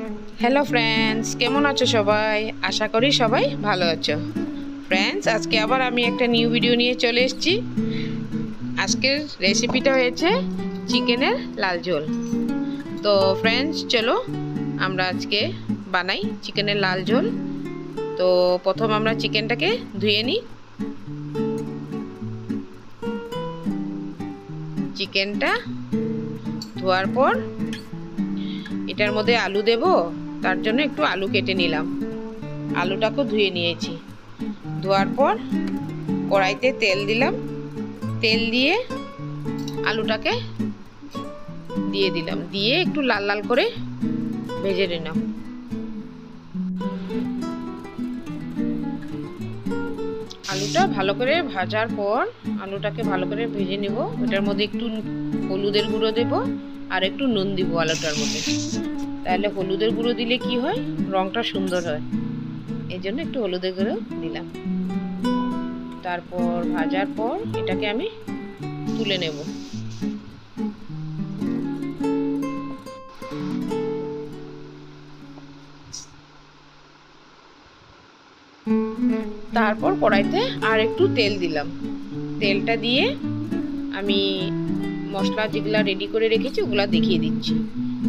Hello friends केमन आछो सबाई आशा करी सबाई भालो आछो। फ्रेंड्स आज के आबार आमी एकटा निउ भिडियो निये चले एसेछि। आजकेर रेसिपिटा होयेछे चिकेनेर लाल झोल। तो फ्रेंड्स चलो आमरा आजके बानाई चिकेनेर लाल झोल। तो प्रथम आमरा चिकेनटाके धुए निई। चिकेनटा धोयार पर एटार मध्य आलू देब। तार जन्य एकटु आलू केटे निलाम। आलूटाके धुए निয়েছি। धोয়ার पर कड़ाईते तेल दिलाम। तेल दिए आलूटाके दिए दिलाम। दिए एकटु लाल लाल करे भेजे निलाम। आलूटा भालो करे भाजार पर आलूटाके भालो करे भेजे निब। ओटार मध्य एकटु हलुदेर गुঁড়ো देब और एकटु नुन দিব आलूटार मध्य। তাহলে হলুদের গুঁড়ো দিলে কি হয় রংটা সুন্দর হয়। এজন্য একটু হলুদের গুঁড়ো দিলাম। তারপর ভাজার পর এটাকে আমি তুলে নেব। তারপর কড়াইতে আর একটু তেল দিলাম। তেলটা দিয়ে আমি মশলা যেগুলা রেডি করে রেখেছি ওগুলা দেখিয়ে দিচ্ছি।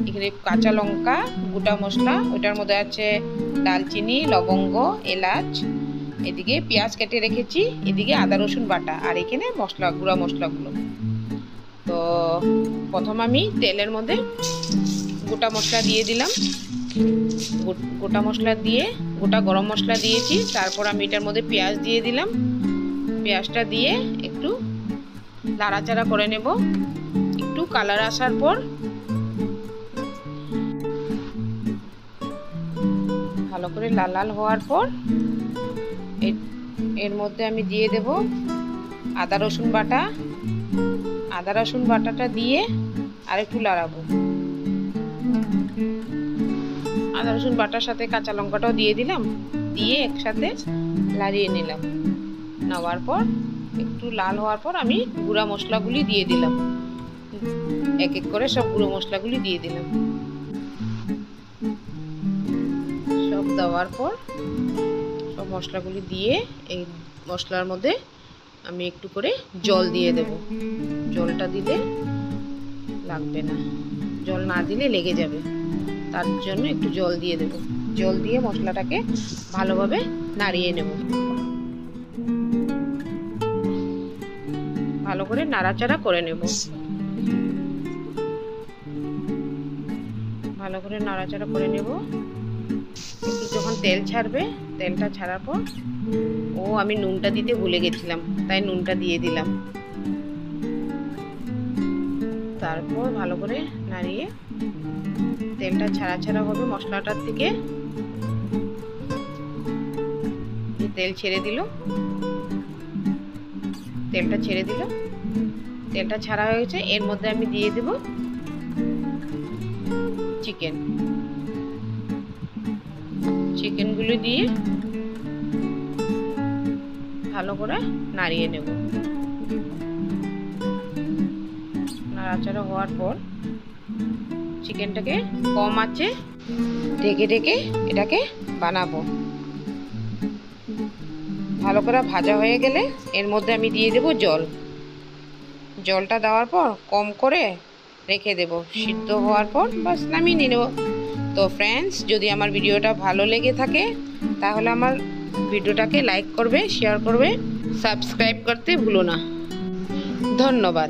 এখানে কাঁচা লঙ্কা গোটা মশলা, ওটার মধ্যে আছে দালচিনি, লবঙ্গ, এলাচ, এদিকে পেঁয়াজ কেটে রেখেছি, এদিকে আদা রসুন বাটা, আর এখানে মশলা গুঁড়া মশলাগুলো। তো প্রথম আমি তেলের মধ্যে গোটা মশলা দিয়ে দিলাম। গোটা মশলা দিয়ে গোটা গরম মশলা দিয়েছি। তারপর আমি এটার মধ্যে পেঁয়াজ দিয়ে দিলাম। পেঁয়াজটা দিয়ে একটু নাড়াচাড়া করে নেব। একটু কালার আসার পর ভালো করে লাল লাল হওয়ার পর এর মধ্যে আমি দিয়ে দেব আদা রসুন বাটা। আদা রসুন বাটাটা দিয়ে আর একটু লাড়াবো। আদা রসুন বাটার সাথে কাঁচা লঙ্কাটাও দিয়ে দিলাম। দিয়ে একসাথে লাড়িয়ে নিলাম। নেওয়ার পর একটু লাল হওয়ার পর আমি গুঁড়া মশলাগুলি দিয়ে দিলাম। এক এক করে সব গুঁড়ো মশলাগুলি দিয়ে দিলাম। সব দেওয়ার পর সব মশলাগুলি দিয়ে এই মশলার মধ্যে আমি একটু করে জল দিয়ে দেব। জলটা দিলে লাগবে না, জল না দিলে লেগে যাবে। তার জন্য একটু জল দিয়ে দেব। জল দিয়ে মশলাটাকে ভালোভাবে নাড়িয়ে নেব। ভালো করে নাড়াচাড়া করে নেব। ভালো করে নাড়াচাড়া করে নেব। একটু যখন তেল ছাড়বে, তেলটা ছাড়ার পর আমি নুনটা দিতে ভুলে গেছিলাম, তাই নুনটা দিয়ে দিলাম। তারপর ভালো করে নাড়িয়ে তেলটা ছাড়া ছাড়া হবে মশলাটার থেকে। তেল ছেড়ে দিল। তেলটা ছেড়ে দিল। তেলটা ছাড়া হয়ে গেছে। এর মধ্যে আমি দিয়ে দেব চিকেন। চিকেনগুলো দিয়ে ভালো করে নাড়িয়ে নেব। নাড়াচাড়া হওয়ার পর চিকেনটাকে কম আঁচে ঢেকে ঢেকে এটাকে বানাবো। ভালো করে ভাজা হয়ে গেলে এর মধ্যে আমি দিয়ে দেব জল। জলটা দেওয়ার পর কম করে রেখে দেব। সিদ্ধ হওয়ার পর বাস নামিয়ে নিয়ে নেব। তো ফ্রেন্ডস যদি আমার ভিডিওটা ভালো লেগে থাকে তাহলে আমার ভিডিওটাকে লাইক করবে, শেয়ার করবে, সাবস্ক্রাইব করতে ভুলো না। ধন্যবাদ।